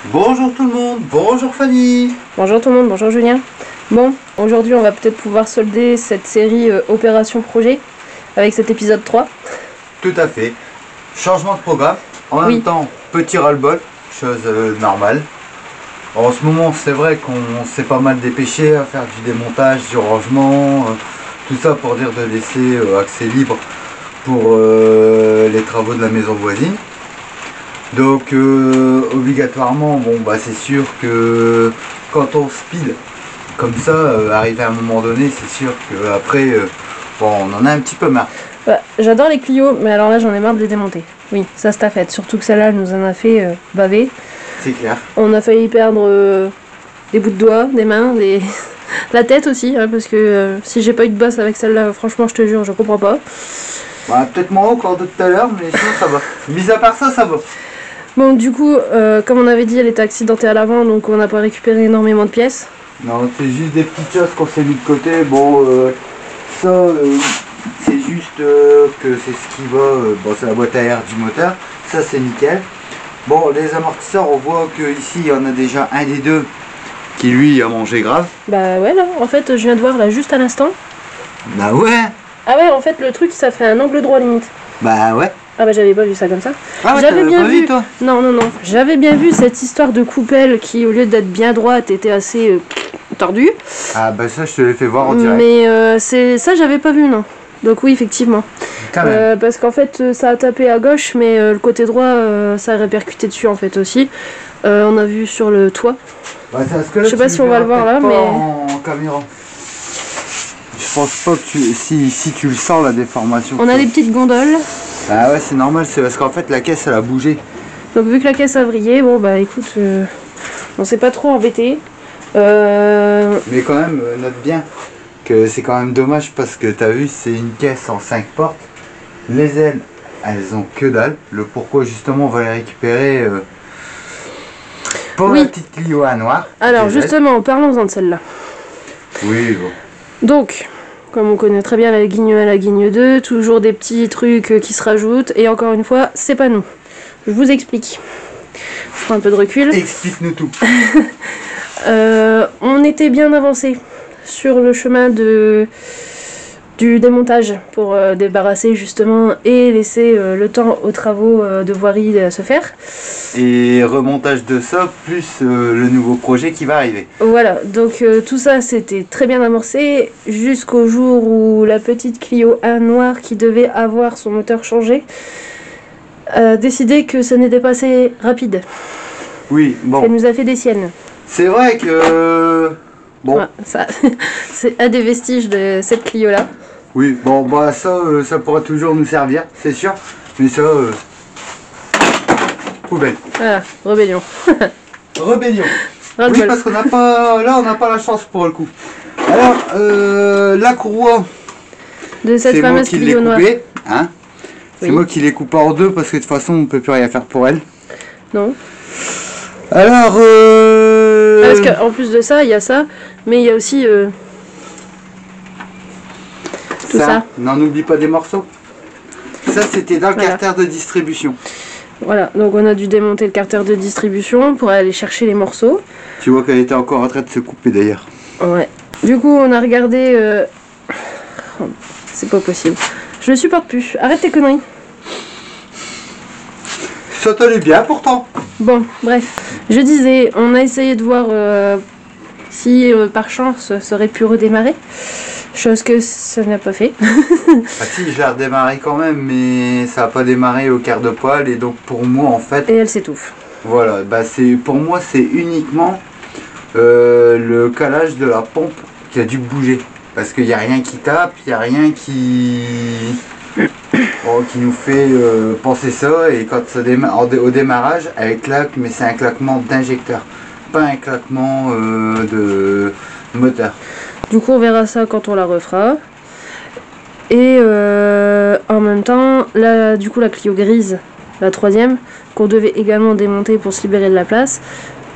Bonjour tout le monde, bonjour Fanny. Bonjour tout le monde, bonjour Julien. Bon, aujourd'hui on va peut-être pouvoir solder cette série Opération Projet avec cet épisode 3. Tout à fait. Changement de programme, en même temps petit ras-le-bol, chose normale. En ce moment c'est vrai qu'on s'est pas mal dépêché à faire du démontage, du rangement, tout ça pour dire de laisser accès libre pour les travaux de la maison voisine. Donc obligatoirement, bon bah c'est sûr que quand on speed comme ça, arrivé à un moment donné, c'est sûr qu'après bon, on en a un petit peu marre. Bah, j'adore les Clio, mais alors là j'en ai marre de les démonter. Oui, ça c'est à fait. Surtout que celle-là nous en a fait baver. C'est clair. On a failli perdre des bouts de doigts, des mains, la tête aussi, hein, parce que si j'ai pas eu de bosse avec celle-là, franchement je te jure, je comprends pas. Bah, peut-être moins encore de tout à l'heure, mais sinon ça va. Mis à part ça, ça va. Bon, du coup, comme on avait dit, elle était accidentée à l'avant, donc on n'a pas récupéré énormément de pièces. Non, c'est juste des petites choses qu'on s'est mis de côté. Bon, ça, c'est juste que c'est ce qui va. Bon, c'est la boîte à air du moteur. Ça, c'est nickel. Bon, les amortisseurs, on voit qu'ici, il y en a déjà un des deux qui, lui, a mangé grave. Bah ouais, là, en fait, je viens de voir, là, juste à l'instant. Bah ouais. Ah ouais, en fait, le truc, ça fait un angle droit, limite. Bah ouais. Ah bah j'avais pas vu ça comme ça. Ah ouais, j'avais bien pas vu, toi. Non, j'avais bien vu cette histoire de coupelle qui, au lieu d'être bien droite, était assez tordue. Ah bah ça, je te l'ai fait voir en direct. Mais c'est ça, j'avais pas vu, non. Donc oui, effectivement. Quand même. Parce qu'en fait, ça a tapé à gauche, mais le côté droit, ça a répercuté dessus en fait aussi. On a vu sur le toit. Bah, je sais pas si on va le voir là, mais en caméra. Je pense pas que si tu le sens la déformation. On a des petites gondoles. Ah ouais, c'est normal, c'est parce qu'en fait la caisse elle a bougé. Donc vu que la caisse a vrillé, bon bah écoute, on s'est pas trop embêté. Mais quand même, note bien que c'est quand même dommage parce que t'as vu, c'est une caisse en 5 portes. Les ailes, elles ont que dalle. Le pourquoi justement on va les récupérer pour la petite Clio à noir. Alors justement, parlons-en de celle-là. Oui, bon. Donc, comme on connaît très bien la Guigne 1 et la Guigne 2, toujours des petits trucs qui se rajoutent. Et encore une fois, c'est pas nous. Je vous explique. Je prends un peu de recul. Explique-nous tout. On était bien avancé sur le chemin du démontage pour débarrasser justement et laisser le temps aux travaux de voirie se faire. Et remontage de ça, plus le nouveau projet qui va arriver. Voilà, donc tout ça c'était très bien amorcé jusqu'au jour où la petite Clio 1 noire qui devait avoir son moteur changé a décidé que ce n'était pas assez rapide. Oui, bon. Elle nous a fait des siennes. C'est vrai que... Bon. Ouais, ça, c'est un des vestiges de cette Clio là. Oui, bon, bah ça, ça pourra toujours nous servir, c'est sûr. Mais ça, poubelle. Voilà, rébellion. Rébellion. Oui, parce qu'on n'a pas... Là, on n'a pas la chance pour le coup. Alors, la courroie... De cette fameuse Clio noire. Hein, c'est moi qui l'ai coupée en deux parce que de toute façon, on ne peut plus rien faire pour elle. Non. Alors, parce qu'en plus de ça, il y a ça, mais il y a aussi tout ça. N'en oublie pas des morceaux. Ça, c'était dans le carter de distribution. Voilà, donc on a dû démonter le carter de distribution pour aller chercher les morceaux. Tu vois qu'elle était encore en train de se couper d'ailleurs. Ouais. Du coup, on a regardé... C'est pas possible. Je le supporte plus. Arrête tes conneries. Ça t'allait bien pourtant. Bon, bref. Je disais, on a essayé de voir si par chance ça aurait pu redémarrer. Chose que ça n'a pas fait. Ah si, je l'ai redémarré quand même, mais ça n'a pas démarré au quart de poil et donc pour moi en fait... Et elle s'étouffe. Voilà, bah pour moi c'est uniquement le calage de la pompe qui a dû bouger. Parce qu'il n'y a rien qui tape, il n'y a rien qui nous fait penser ça. Et quand ça démarre, au démarrage, elle claque, mais c'est un claquement d'injecteur, pas un claquement de moteur. Du coup, on verra ça quand on la refera. Et en même temps, là, du coup, la Clio grise, la troisième, qu'on devait également démonter pour se libérer de la place,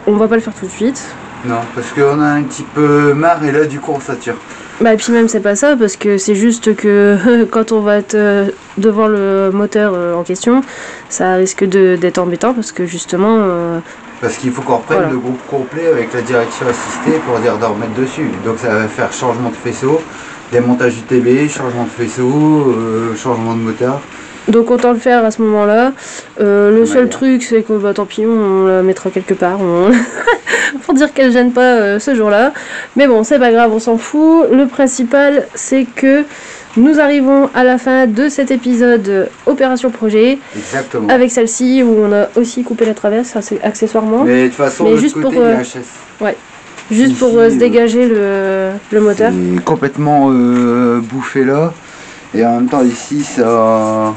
on va pas le faire tout de suite. Non, parce qu'on a un petit peu marre et là, du coup, on sature. Bah et puis même c'est pas ça, parce que c'est juste que quand on va être devant le moteur en question, ça risque d'être embêtant parce que justement Parce qu'il faut qu'on reprenne Voilà. le groupe complet avec la direction assistée pour dire de remettre dessus. Donc ça va faire changement de faisceau, démontage du TB, changement de faisceau, changement de moteur. Donc autant le faire à ce moment-là. Le seul truc, c'est que bah, tant pis, on la mettra quelque part. Pour dire qu'elle gêne pas ce jour-là. Mais bon, c'est pas grave, on s'en fout. Le principal, c'est que nous arrivons à la fin de cet épisode Opération Projet. Exactement. Avec celle-ci, où on a aussi coupé la traverse, accessoirement. Mais de toute façon, de juste l'autre côté, pour, il y a HS. Ouais. Juste Ici, pour se dégager le moteur. C'est complètement bouffé là. Et en même temps, ici, ça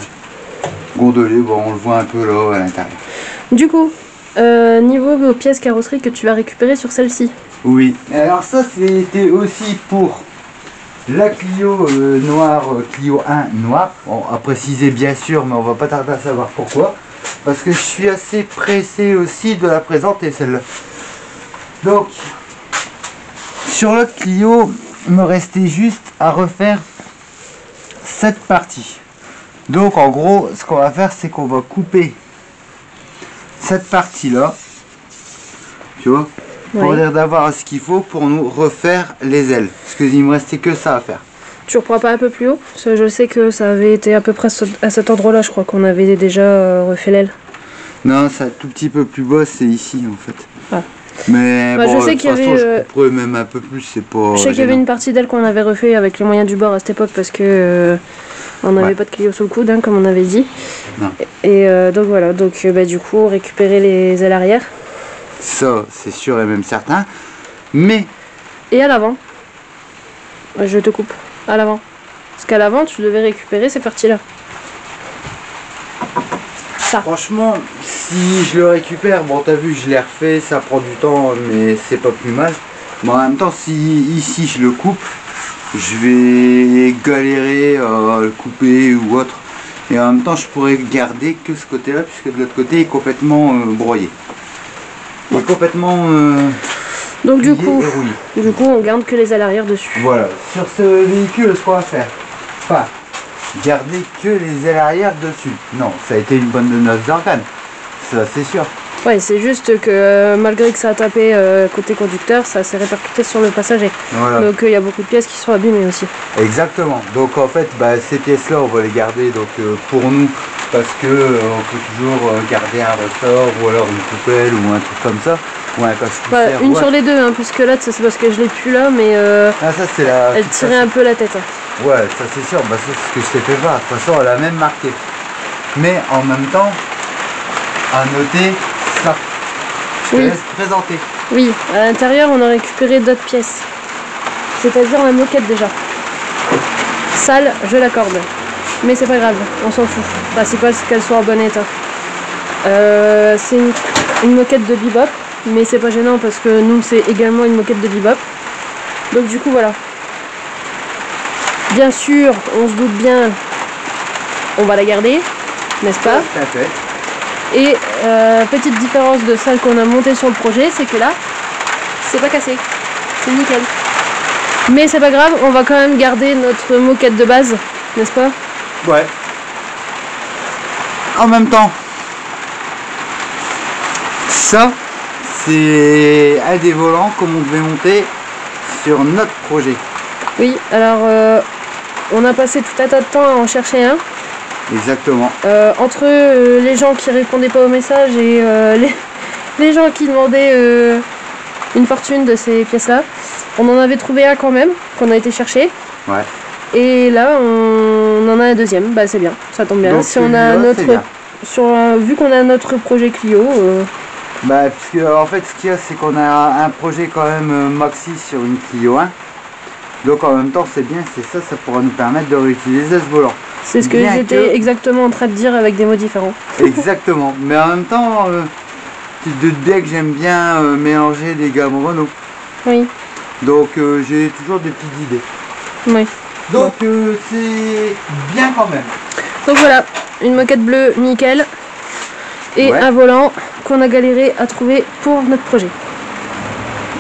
gondolé. Bon, on le voit un peu là à l'intérieur. Du coup, niveau pièces carrosserie que tu vas récupérer sur celle-ci. Oui. Et alors ça, c'était aussi pour la Clio noire, Clio 1 noire. Bon, à préciser bien sûr, mais on va pas tarder à savoir pourquoi. Parce que je suis assez pressé aussi de la présenter celle-là. Donc, sur l'autre Clio, il me restait juste à refaire cette partie. Donc en gros, ce qu'on va faire, c'est qu'on va couper cette partie-là. Tu vois? Pour dire d'avoir ce qu'il faut pour nous refaire les ailes. Parce qu'il me restait que ça à faire. Tu reprends pas un peu plus haut? Parce que je sais que ça avait été à peu près à cet endroit-là, je crois qu'on avait déjà refait l'aile. Non, c'est un tout petit peu plus bas, c'est ici en fait. Ah. Mais bah, bon, je sais qu'il y avait. Je couperais même un peu plus, c'est pas. Je sais qu'il y avait une partie d'aile qu'on avait refait avec les moyens du bord à cette époque parce que on n'avait pas de Clio sous le coude, hein, comme on avait dit. Non. Et donc voilà, donc bah, du coup, récupérer les ailes arrière. Ça, c'est sûr et même certain. Mais. Et à l'avant. Je te coupe. À l'avant. Parce qu'à l'avant, tu devais récupérer ces parties-là. Ça. Franchement, si je le récupère, bon t'as vu, je l'ai refait, ça prend du temps, mais c'est pas plus mal. Mais en même temps, si ici je le coupe, je vais galérer à le couper ou autre. Et en même temps, je pourrais garder que ce côté-là, puisque de l'autre côté, il est complètement broyé. Il est complètement donc du plié et rouillé. coup, on garde que les ailes arrière dessus. Voilà. Sur ce véhicule, ce qu'on va faire, pas garder que les ailes arrière dessus. Non, ça a été une bonne noce d'organe. Ça, c'est sûr. Ouais, c'est juste que malgré que ça a tapé côté conducteur, ça s'est répercuté sur le passager. Voilà. Donc il y a beaucoup de pièces qui sont abîmées aussi. Exactement. Donc en fait, bah, ces pièces-là, on va les garder donc, pour nous, parce que on peut toujours garder un ressort ou alors une poubelle ou un truc comme ça. Ou un cache-poussière. Une sur les deux, hein, puisque là, c'est parce que je l'ai plus là, mais ah, ça, c'est la... elle tirait un peu la tête. Hein. Ouais, ça c'est sûr, bah, ça c'est ce que je t'ai fait voir. De toute façon, elle a même marqué. Mais en même temps, à noter ça. Je te laisse présenter. Oui, à l'intérieur, on a récupéré d'autres pièces. C'est-à-dire la moquette déjà. Sale, je l'accorde. Mais c'est pas grave, on s'en fout. Le principal, c'est qu'elle soit en bon état. C'est une moquette de bebop, mais c'est pas gênant parce que nous, c'est également une moquette de bebop. Donc du coup, voilà. Bien sûr, on se doute bien, on va la garder, n'est-ce pas? Tout à fait. Et petite différence de celle qu'on a montée sur le projet, c'est que là, c'est pas cassé. C'est nickel. Mais c'est pas grave, on va quand même garder notre moquette de base, n'est-ce pas? Ouais. En même temps, ça, c'est un des volants comme on devait monter sur notre projet. Oui, alors on a passé tout un tas de temps à en chercher un. Exactement. Entre les gens qui répondaient pas aux messages et les gens qui demandaient une fortune de ces pièces-là, on en avait trouvé un quand même, qu'on a été chercher. Ouais. Et là, on en a un deuxième, bah c'est bien, ça tombe bien. Donc, si on a notre, vu qu'on a notre projet Clio. Bah, parce que en fait, ce qu'il y a, c'est qu'on a un projet quand même maxi sur une Clio 1. Donc en même temps, c'est bien, c'est ça, ça pourra nous permettre de réutiliser ce volant. C'est ce que j'étais exactement en train de dire avec des mots différents. Exactement, mais en même temps, tu te doutes bien que j'aime bien mélanger des gammes Renault. Oui. Donc j'ai toujours des petites idées. Oui. Donc c'est bien quand même. Donc voilà, une moquette bleue nickel et un volant qu'on a galéré à trouver pour notre projet.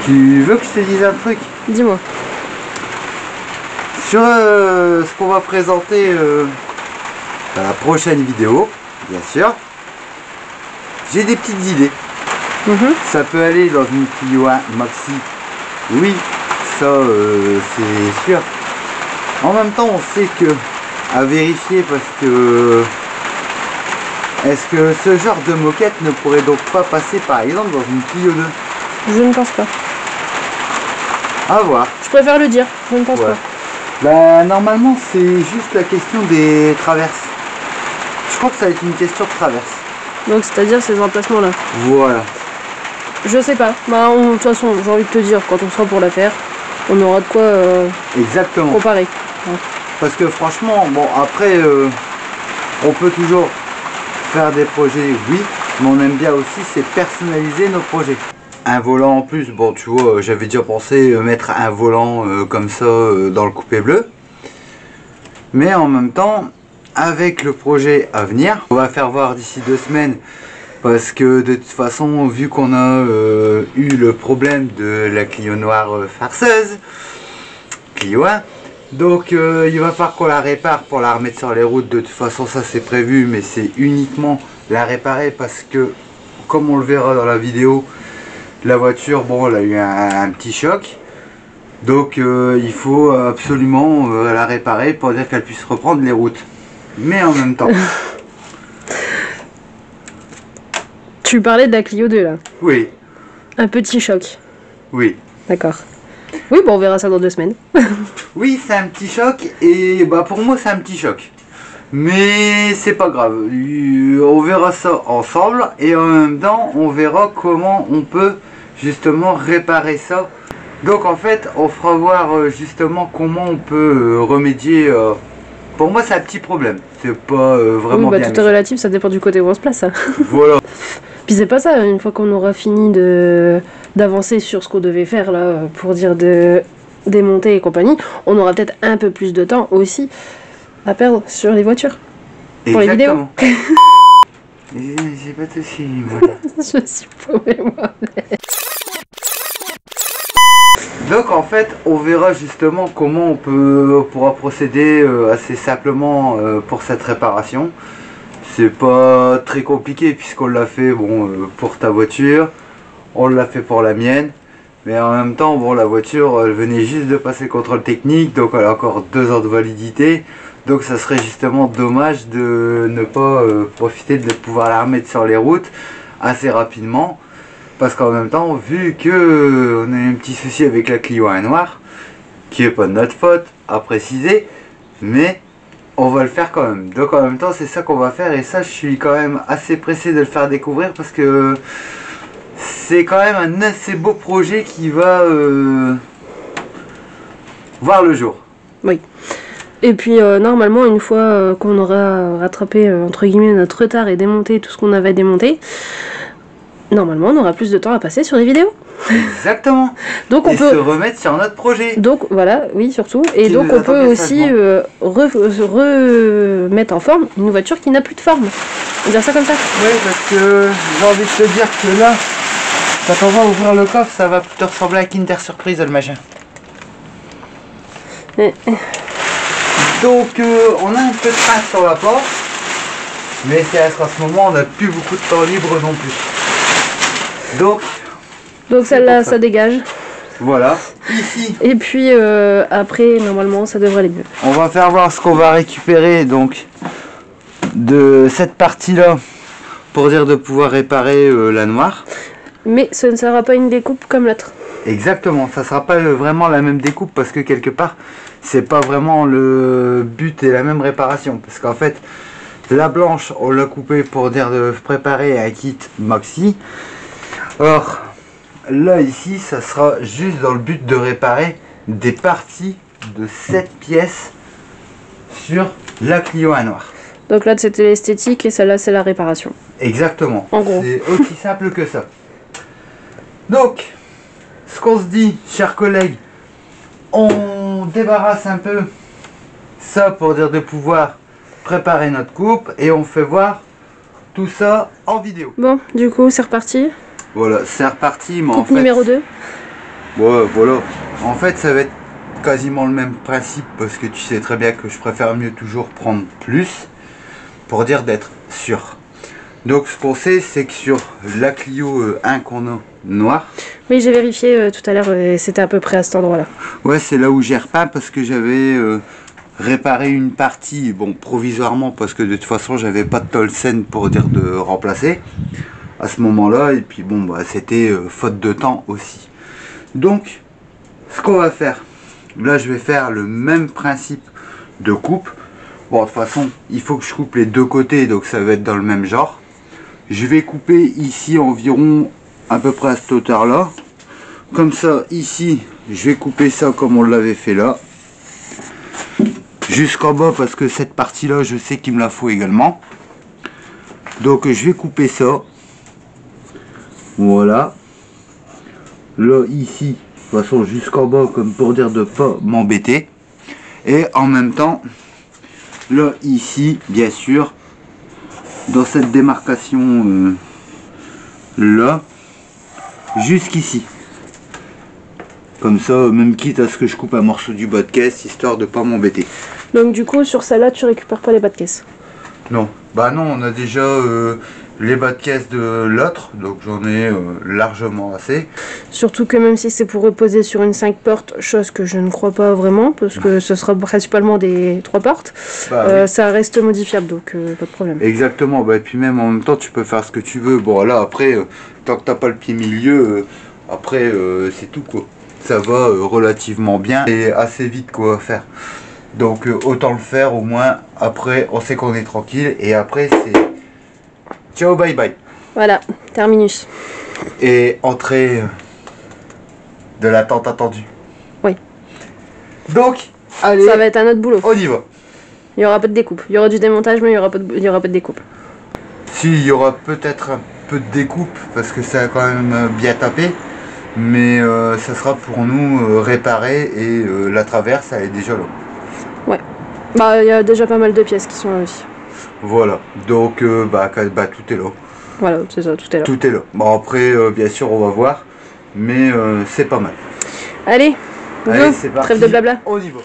Tu veux que je te dise un truc? Dis-moi. Sur ce qu'on va présenter dans la prochaine vidéo, bien sûr, j'ai des petites idées. Ça peut aller dans une Clio 1 Maxi. Oui, ça c'est sûr. En même temps, on sait que à vérifier parce que est-ce que ce genre de moquette ne pourrait donc pas passer par exemple dans une Clio 2? Je ne pense pas. À voir. Je préfère le dire, je ne pense pas. Bah, normalement, c'est juste la question des traverses. Je crois que ça va être une question de traverse. Donc, c'est-à-dire ces emplacements-là. Voilà. Je sais pas. Bah, de toute façon, j'ai envie de te dire, quand on sera pour la faire, on aura de quoi exactement comparer. Ouais. Parce que franchement, bon, après, on peut toujours faire des projets, oui, mais on aime bien aussi, c'est personnaliser nos projets. Un volant en plus, bon, tu vois, j'avais déjà pensé mettre un volant comme ça dans le coupé bleu. Mais en même temps, avec le projet à venir, on va faire voir d'ici 2 semaines. Parce que de toute façon, vu qu'on a eu le problème de la Clio noire farceuse, Clio 1, donc il va falloir qu'on la répare pour la remettre sur les routes. De toute façon, ça c'est prévu, mais c'est uniquement la réparer parce que, comme on le verra dans la vidéo, la voiture, bon, elle a eu un petit choc. Donc il faut absolument la réparer pour dire qu'elle puisse reprendre les routes. Mais en même temps... Tu parlais de la Clio 2 là. Oui. Un petit choc. Oui. D'accord. Oui, bon, on verra ça dans 2 semaines. Oui, c'est un petit choc et bah pour moi c'est un petit choc. Mais c'est pas grave. On verra ça ensemble et en même temps on verra comment on peut justement réparer ça. Donc en fait on fera voir justement comment on peut remédier. Pour moi c'est un petit problème. C'est pas vraiment oui, bah, bien. tout est relatif, ça dépend du côté où on se place. Ça. Voilà. Puis c'est pas ça, une fois qu'on aura fini d'avancer sur ce qu'on devait faire là, pour dire de démonter et compagnie, on aura peut-être un peu plus de temps aussi à perdre sur les voitures. Pour les vidéos. J'ai pas de soucis, voilà. Je suis paumée moi. Donc en fait on verra justement comment pourra procéder assez simplement pour cette réparation. C'est pas très compliqué puisqu'on l'a fait bon, pour ta voiture, on l'a fait pour la mienne, mais en même temps bon, la voiture elle venait juste de passer le contrôle technique, donc elle a encore 2 ans de validité, donc ça serait justement dommage de ne pas profiter de pouvoir la remettre sur les routes assez rapidement, parce qu'en même temps vu que on a un petit souci avec la Clio 1 noire, qui est pas de notre faute à préciser, mais on va le faire quand même. Donc en même temps c'est ça qu'on va faire et ça je suis quand même assez pressé de le faire découvrir parce que c'est quand même un assez beau projet qui va voir le jour. Oui. Et puis normalement une fois qu'on aura rattrapé entre guillemets notre retard et démonté tout ce qu'on avait démonté, normalement on aura plus de temps à passer sur les vidéos. Exactement. Donc on peut se remettre sur notre projet. Donc voilà, oui surtout. Et donc on peut aussi remettre en forme une voiture qui n'a plus de forme. On va dire ça comme ça. Oui, parce que j'ai envie de te dire que là, quand on va ouvrir le coffre, ça va plutôt ressembler à Kinder Surprise le machin. Donc on a un peu de trace sur la porte, mais c'est à ce moment on n'a plus beaucoup de temps libre non plus. Donc celle-là ça dégage. Voilà, ici. Et puis après normalement ça devrait aller mieux. On va faire voir ce qu'on va récupérer donc de cette partie là pour dire de pouvoir réparer la noire. Mais ce ne sera pas une découpe comme l'autre. Exactement, ça sera pas vraiment la même découpe parce que quelque part c'est pas vraiment le but et la même réparation, parce qu'en fait la blanche on l'a coupée pour dire de préparer un kit maxi. Or là ici ça sera juste dans le but de réparer des parties de cette pièce sur la Clio 1 noire. Donc là c'était l'esthétique et celle-là c'est la réparation. Exactement, en gros c'est aussi simple que ça. Donc ce qu'on se dit, chers collègues, on débarrasse un peu ça pour dire de pouvoir préparer notre coupe et on fait voir tout ça en vidéo. Bon, du coup, c'est reparti. Voilà, c'est reparti, mais coupe en fait... numéro 2. Ouais, voilà. En fait, ça va être quasiment le même principe parce que tu sais très bien que je préfère mieux toujours prendre plus pour dire d'être sûr. Donc ce qu'on sait, c'est que sur la Clio 1 qu'on a noire. Oui, j'ai vérifié tout à l'heure et c'était à peu près à cet endroit-là. Ouais, c'est là où j'ai repeint parce que j'avais réparé une partie, bon provisoirement parce que de toute façon j'avais pas de tolsen pour dire de remplacer à ce moment-là, et puis bon bah c'était faute de temps aussi. Donc ce qu'on va faire, là je vais faire le même principe de coupe. Bon de toute façon il faut que je coupe les deux côtés, donc ça va être dans le même genre. Je vais couper ici environ à peu près à cette hauteur là, comme ça. Ici je vais couper ça comme on l'avait fait là, jusqu'en bas, parce que cette partie là je sais qu'il me la faut également. Donc je vais couper ça, voilà, là ici de toute façon jusqu'en bas, comme pour dire de pas m'embêter. Et en même temps là ici bien sûr dans cette démarcation là jusqu'ici, comme ça, même quitte à ce que je coupe un morceau du bas de caisse histoire de pas m'embêter. Donc du coup sur celle-là tu récupères pas les bas de caisse? Non, bah non, on a déjà les bas de caisse de l'autre, donc j'en ai largement assez. Surtout que même si c'est pour reposer sur une 5 portes, chose que je ne crois pas vraiment, parce que ce sera principalement des 3 portes, Bah, oui. ça reste modifiable, donc pas de problème. Exactement, bah, et puis même en même temps tu peux faire ce que tu veux. Bon là après, tant que t'as pas le pied milieu, après c'est tout quoi. Ça va relativement bien et assez vite quoi à faire. Donc autant le faire, au moins après on sait qu'on est tranquille, et après c'est ciao bye bye. Voilà, terminus. Et entrée de l'attente attendue. Oui. Donc allez, Ça va être un autre boulot. on y va. Il y aura pas de découpe. Il y aura du démontage, mais il y aura pas de découpe. Si, il y aura peut-être un peu de découpe parce que ça a quand même bien tapé, mais ça sera pour nous réparer, et la traverse elle est déjà là. Ouais. Bah il y a déjà pas mal de pièces qui sont là aussi. Voilà, donc bah tout est là. Voilà, c'est ça, tout est là. Tout est là. Bon après bien sûr on va voir, mais c'est pas mal. Allez, Allez, go. c'est parti. Trêve de blabla. On y va.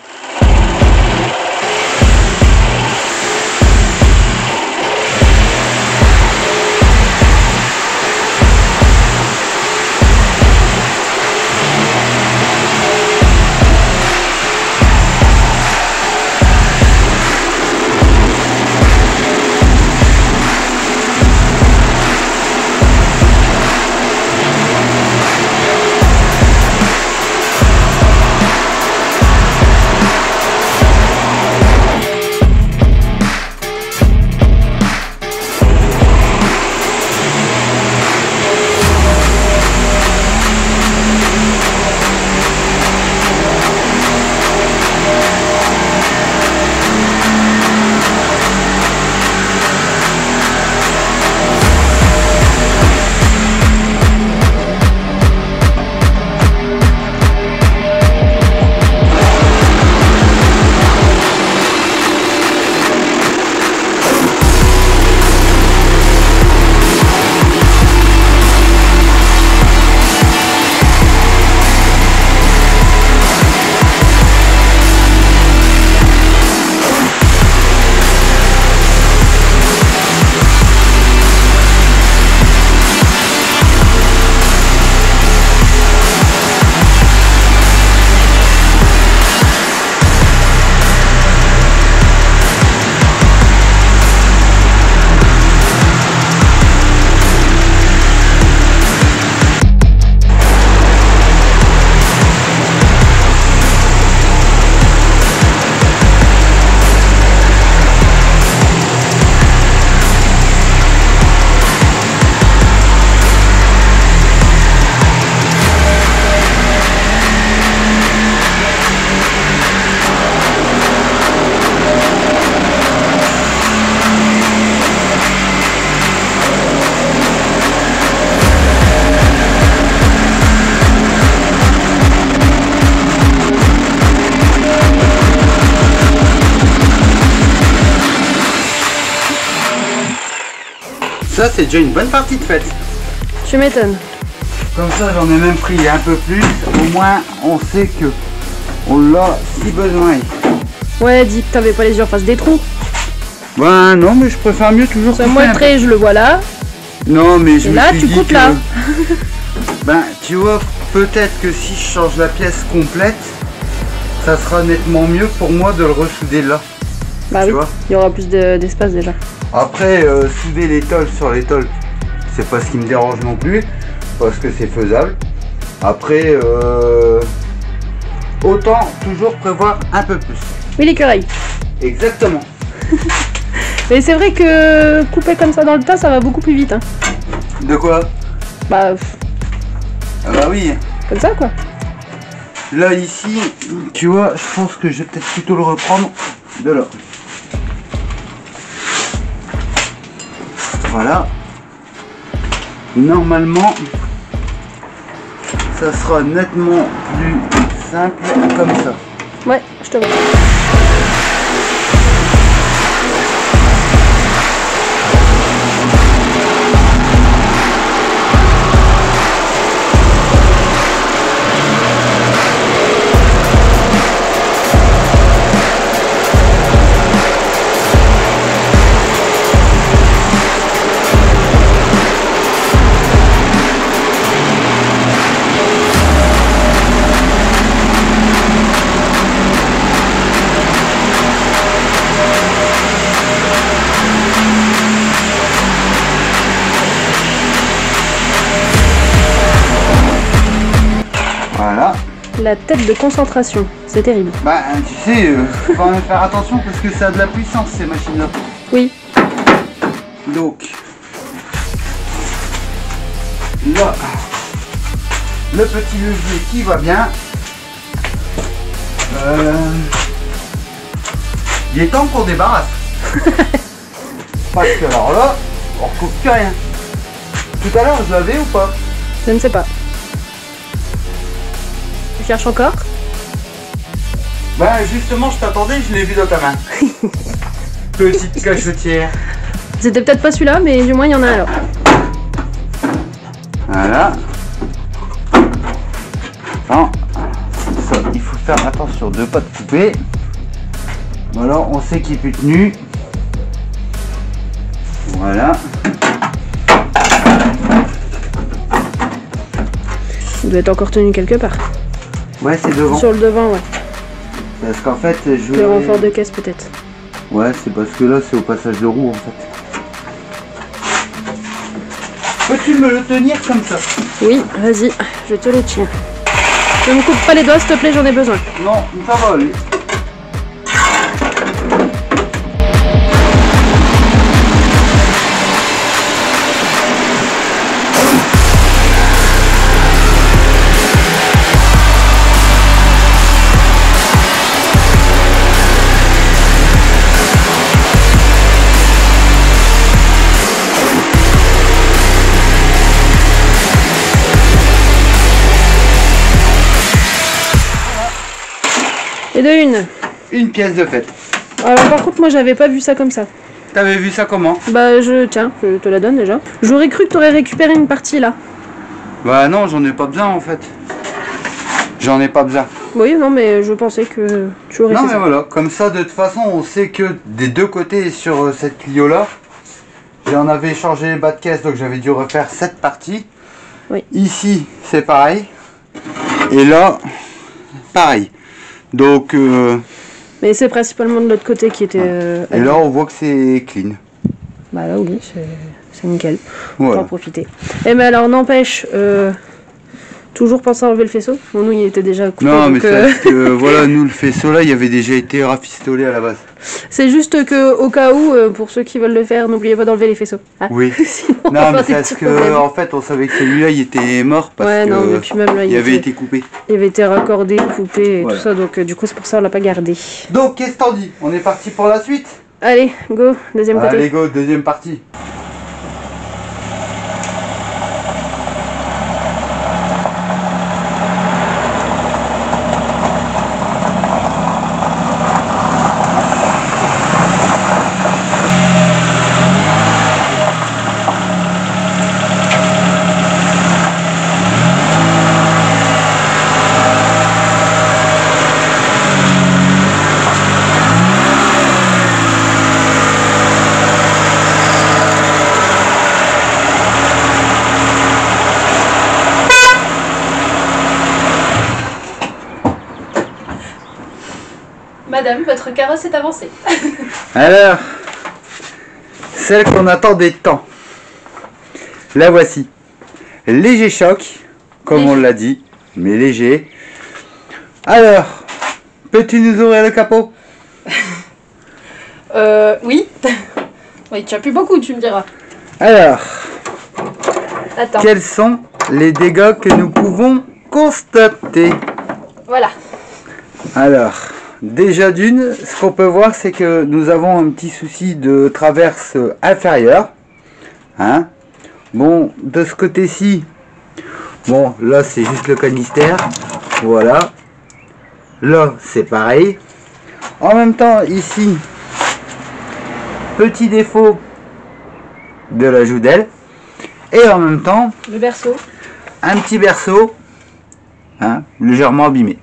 Ça c'est déjà une bonne partie de fête. Tu m'étonnes. Comme ça j'en ai même pris un peu plus. Au moins on sait que on l'a si besoin. Ouais, dis que t'avais pas les yeux en face des trous. Ben non, mais je préfère mieux toujours couper Moi un le trait, je le vois là. Non, mais je Et me là, suis tu dit coupes que... là. Ben, tu vois, peut-être que si je change la pièce complète, ça sera nettement mieux pour moi de le ressouder là. Bah Tu oui, vois. il y aura plus d'espace déjà. Après, souder les tôles sur les tôles, c'est pas ce qui me dérange non plus, parce que c'est faisable. Après, autant toujours prévoir un peu plus. Oui, l'écureuil. Exactement. Mais c'est vrai que couper comme ça dans le tas, ça va beaucoup plus vite. Hein. De quoi? Bah, Ah bah oui. comme ça quoi. Là, ici, tu vois, je pense que je vais peut-être plutôt le reprendre de là. Voilà. Normalement, ça sera nettement plus simple comme ça. Ouais, je te vois. Voilà. La tête de concentration, c'est terrible. Bah, tu sais, faut quand même faire attention parce que ça a de la puissance ces machines-là. Oui. Donc, là, le petit levier qui va bien. Il est temps qu'on débarrasse. Parce que alors là, on recoupe plus rien. Tout à l'heure, je l'avais ou pas? Je ne sais pas. Tu cherches encore? Bah justement, je t'attendais, je l'ai vu dans ta main. Petite cachetière. C'était peut-être pas celui-là, mais du moins il y en a un alors. Voilà. Non, ça, il faut faire attention de ne pas te couper. Voilà, on sait qu'il est plus tenu. Voilà. Il doit être encore tenu quelque part. Ouais, c'est devant. Sur le devant, ouais. Parce qu'en fait, je... Le renfort de caisse peut-être. Ouais, c'est parce que là, c'est au passage de roue, en fait. Peux-tu me le tenir comme ça? Oui, vas-y, je te le tiens. Ne me coupe pas les doigts, s'il te plaît, j'en ai besoin. Non, ça va aller. Et de une. Une pièce de fête. Alors par contre, moi j'avais pas vu ça comme ça. T'avais vu ça comment? Bah tiens, je te la donne déjà. J'aurais cru que t'aurais récupéré une partie là. Bah non, j'en ai pas besoin en fait. J'en ai pas besoin. Oui, non, mais je pensais que tu aurais Non fait mais ça. voilà, comme ça de toute façon on sait que des deux côtés sur cette Clio là, j'en avais changé les bas de caisse donc j'avais dû refaire cette partie. Oui. Ici c'est pareil. Et là, pareil. Donc Mais c'est principalement de l'autre côté qui était... et là on voit que c'est clean. Bah là oui, c'est nickel. On va Voilà. en profiter. Et mais alors n'empêche, toujours penser à enlever le faisceau. Bon, nous il était déjà coupé. Non mais donc, c'est parce que voilà, nous le faisceau là il avait déjà été rafistolé à la base. c'est juste que au cas où, pour ceux qui veulent le faire, n'oubliez pas d'enlever les faisceaux. Hein. Oui. Sinon, on va Non mais avoir c'est des parce petits que problèmes. en fait on savait que celui-là il était mort parce Ouais, que non, mais puis même là, il avait été coupé. il avait été raccordé, coupé et Voilà. tout ça, donc du coup c'est pour ça on l'a pas gardé. Donc qu'est-ce que t'en dis? On est parti pour la suite? Allez, go, deuxième côté. Allez go, deuxième partie. madame, votre carrosse est avancée. Alors, celle qu'on attendait tant. La voici. Léger choc, comme on l'a dit, mais léger. Alors, peux-tu nous ouvrir le capot? Oui. Oui, tu as plus beaucoup, tu me diras. Alors, Attends. quels sont les dégâts que nous pouvons constater? Voilà. Alors, déjà d'une, ce qu'on peut voir, c'est que nous avons un petit souci de traverse inférieure. Hein? Bon, de ce côté-ci, bon, là c'est juste le canister. Voilà. Là, c'est pareil. En même temps, ici, petit défaut de la joue d'aile. Et en même temps, Le berceau. un petit berceau, hein, légèrement abîmé.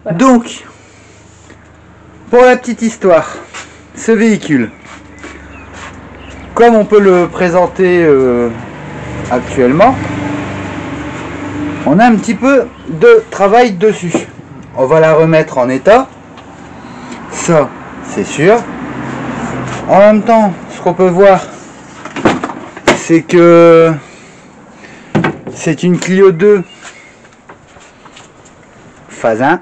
Voilà. Donc, pour la petite histoire, ce véhicule, comme on peut le présenter actuellement, on a un petit peu de travail dessus. On va la remettre en état, ça c'est sûr. En même temps, ce qu'on peut voir, c'est que c'est une Clio 2 phase 1.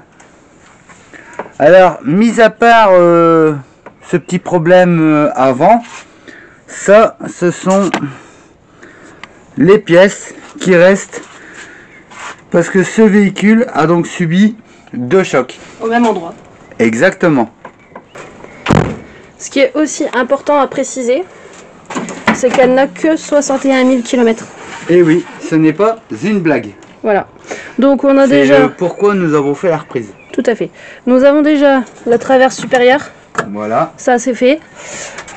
Alors, mis à part ce petit problème avant, ça, ce sont les pièces qui restent parce que ce véhicule a donc subi 2 chocs. Au même endroit. Exactement. Ce qui est aussi important à préciser, c'est qu'elle n'a que 61 000 km. Et oui, ce n'est pas une blague. Voilà. Donc on a C'est déjà... pourquoi nous avons fait la reprise. Tout à fait. Nous avons déjà la traverse supérieure. Voilà. Ça c'est fait.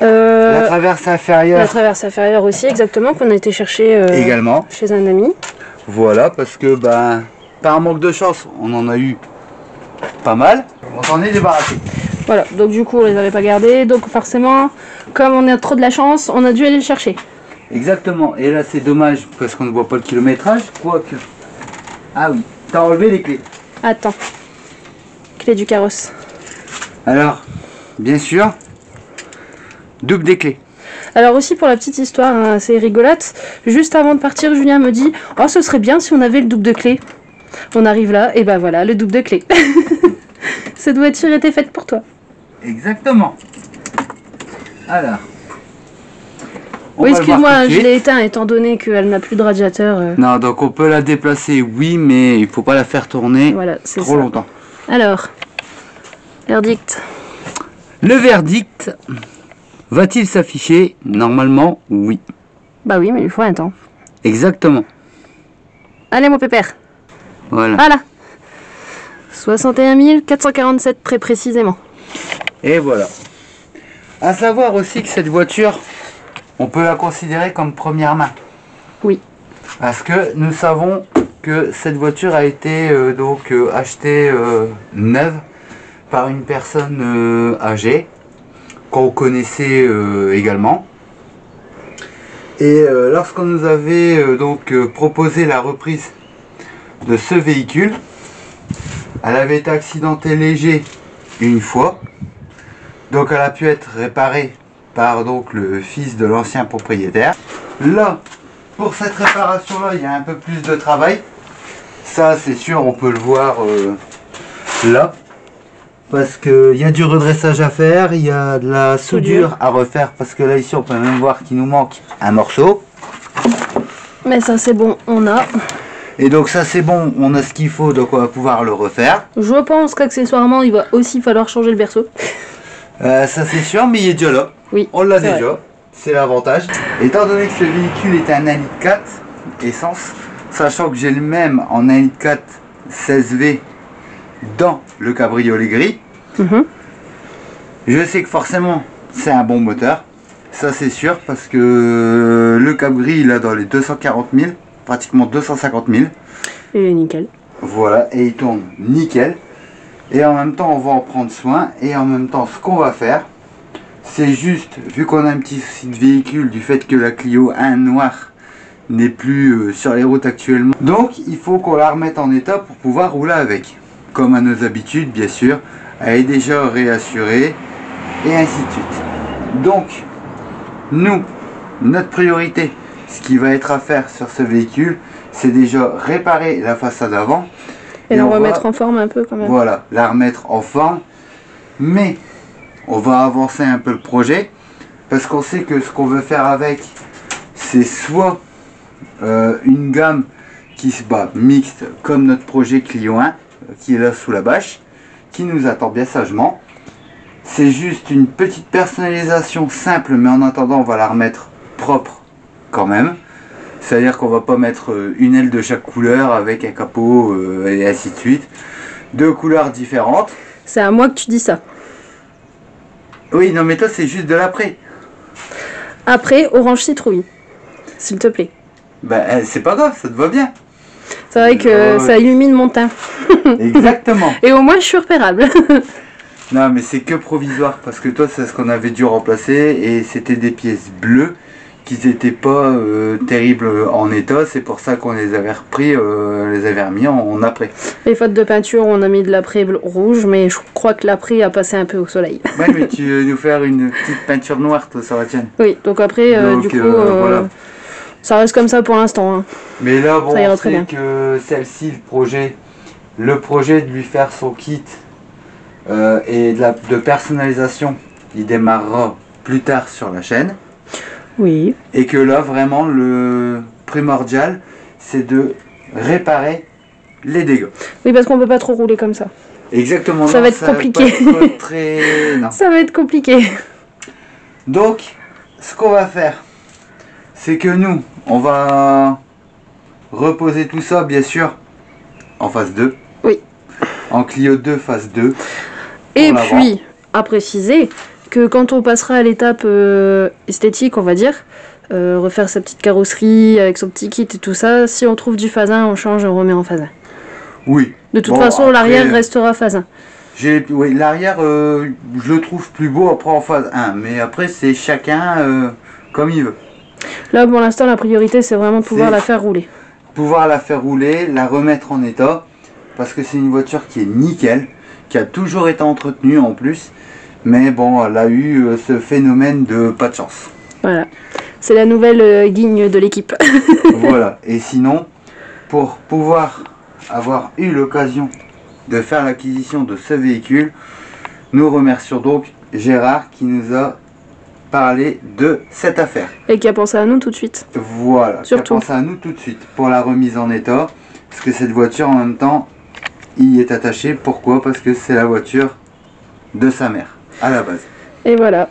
La traverse inférieure La traverse inférieure aussi, exactement, qu'on a été chercher également. chez un ami. Voilà, parce que ben, par manque de chance, on en a eu pas mal. On s'en est débarrassé. Voilà, donc du coup on les avait pas gardés, donc forcément, comme on a trop de la chance, on a dû aller le chercher. Exactement. Et là c'est dommage parce qu'on ne voit pas le kilométrage. Quoique. Ah oui, t'as enlevé les clés. Attends. Clé du carrosse. Alors, bien sûr, double des clés. Alors aussi pour la petite histoire hein, assez rigolote, juste avant de partir, Julien me dit « Oh, ce serait bien si on avait le double de clés. » On arrive là, et ben voilà, le double de clés. Cette voiture était faite pour toi. Exactement. Alors. Oui, excuse-moi, je l'ai éteint étant donné qu'elle n'a plus de radiateur. Non, donc on peut la déplacer, oui, mais il faut pas la faire tourner Voilà, c'est trop ça. longtemps. Alors, verdict. Le verdict va-t-il s'afficher? Normalement, oui. Bah oui, mais il faut un temps. Exactement. Allez mon pépère. Voilà. Voilà. 61 447 très précisément. Et voilà. À savoir aussi que cette voiture, on peut la considérer comme première main. Oui. Parce que nous savons que cette voiture a été achetée neuve par une personne âgée qu'on connaissait également. Et lorsqu'on nous avait proposé la reprise de ce véhicule, elle avait été accidentée léger une fois, donc elle a pu être réparée par le fils de l'ancien propriétaire. Là, pour cette réparation là, il y a un peu plus de travail. Ça c'est sûr, on peut le voir là, parce qu'il y a du redressage à faire, il y a de la soudure à refaire, parce que là ici on peut même voir qu'il nous manque un morceau. Mais ça c'est bon, on a. Et donc ça c'est bon, on a ce qu'il faut, donc on va pouvoir le refaire. Je pense qu'accessoirement il va aussi falloir changer le berceau. Ça c'est sûr, mais il est déjà là. Oui, on l'a c'est déjà, vrai. c'est l'avantage. Étant donné que ce véhicule est un 1,4 litre essence, sachant que j'ai le même en 1,4 litre 16V dans le cabriolet gris, je sais que forcément c'est un bon moteur. Ça c'est sûr, parce que le cab gris il a dans les 240 000, pratiquement 250 000. Et nickel. Voilà, et il tourne nickel. Et en même temps on va en prendre soin. Et en même temps ce qu'on va faire, c'est juste, vu qu'on a un petit souci de véhicule du fait que la Clio 1 noire n'est plus sur les routes actuellement, donc il faut qu'on la remette en état pour pouvoir rouler avec, comme à nos habitudes bien sûr, elle est déjà réassurée et ainsi de suite. Donc, nous, notre priorité, ce qui va être à faire sur ce véhicule, c'est déjà réparer la façade avant. Et la remettre en forme un peu quand même. Voilà, la remettre en forme. Mais on va avancer un peu le projet parce qu'on sait que ce qu'on veut faire avec, c'est soit une gamme qui se bat mixte comme notre projet Clio 1 qui est là sous la bâche, qui nous attend bien sagement. C'est juste une petite personnalisation simple, mais en attendant on va la remettre propre quand même. C'est-à-dire qu'on va pas mettre une aile de chaque couleur avec un capot et ainsi de suite. Deux couleurs différentes. C'est à moi que tu dis ça. Oui, non mais toi c'est juste de l'après. Après, orange citrouille, s'il te plaît. Ben c'est pas grave, ça te va bien. C'est vrai que ça illumine mon teint. Exactement. Et au moins je suis repérable. Non mais c'est que provisoire parce que toi c'est ce qu'on avait dû remplacer et c'était des pièces bleues qui n'étaient pas terribles en état. C'est pour ça qu'on les avait repris, les avait remis en après. Les fautes de peinture, on a mis de l'après rouge, mais je crois que l'après a passé un peu au soleil. Ouais, mais tu veux nous faire une petite peinture noire, toi, ça va tienne. Oui, donc après, du coup, voilà. Ça reste comme ça pour l'instant. Hein. Mais là, bon, on sait que celle-ci, le projet de lui faire son kit et de personnalisation, il démarrera plus tard sur la chaîne. Oui. Et que là, vraiment, le primordial, c'est de réparer les dégâts. Oui, parce qu'on peut pas trop rouler comme ça. Exactement. Ça va être compliqué. Non. Ça va être compliqué. Donc, ce qu'on va faire, c'est que nous, on va reposer tout ça, bien sûr, en phase 2. Oui. En Clio 2, phase 2. Et puis, à préciser que quand on passera à l'étape esthétique, on va dire, refaire sa petite carrosserie avec son petit kit et tout ça, si on trouve du phase 1, on change et on remet en phase 1. Oui. De toute façon, l'arrière restera phase 1. Oui, l'arrière, je le trouve plus beau après en phase 1, mais après, c'est chacun comme il veut. Là, pour l'instant, la priorité, c'est vraiment de pouvoir la faire rouler. Pouvoir la faire rouler, la remettre en état, parce que c'est une voiture qui est nickel, qui a toujours été entretenue en plus, mais bon, elle a eu ce phénomène de pas de chance. Voilà, c'est la nouvelle guigne de l'équipe. Voilà, et sinon, pour pouvoir avoir eu l'occasion de faire l'acquisition de ce véhicule, nous remercions donc Gérard qui nous a parlé de cette affaire. Et qui a pensé à nous tout de suite. Voilà, surtout. Qui a pensé à nous tout de suite pour la remise en état. Parce que cette voiture en même temps, il y est attaché. Pourquoi? Parce que c'est la voiture de sa mère, à la base. Et voilà.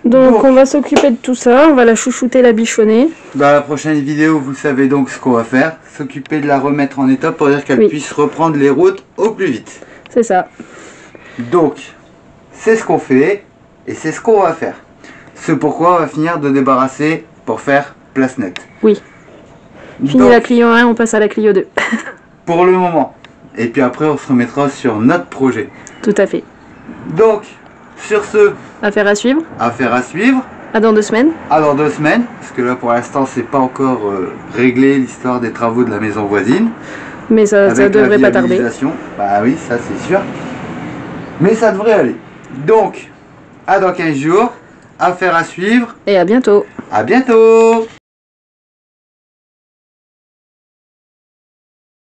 Donc on va s'occuper de tout ça, on va la chouchouter, la bichonner. Dans la prochaine vidéo, vous savez donc ce qu'on va faire. S'occuper de la remettre en état pour dire qu'elle puisse reprendre les routes au plus vite. C'est ça. Donc, c'est ce qu'on fait et c'est ce qu'on va faire. C'est pourquoi on va finir de débarrasser pour faire place nette. Oui. Fini la Clio 1, on passe à la Clio 2. Pour le moment. Et puis après, on se remettra sur notre projet. Tout à fait. Donc, sur ce... Affaire à suivre. Affaire à suivre. À dans 2 semaines. À dans 2 semaines. Parce que là, pour l'instant, c'est pas encore réglé l'histoire des travaux de la maison voisine. Mais ça devrait pas tarder. Bah oui, ça c'est sûr. Mais ça devrait aller. Donc, à dans 15 jours. Affaire à suivre. Et à bientôt. À bientôt.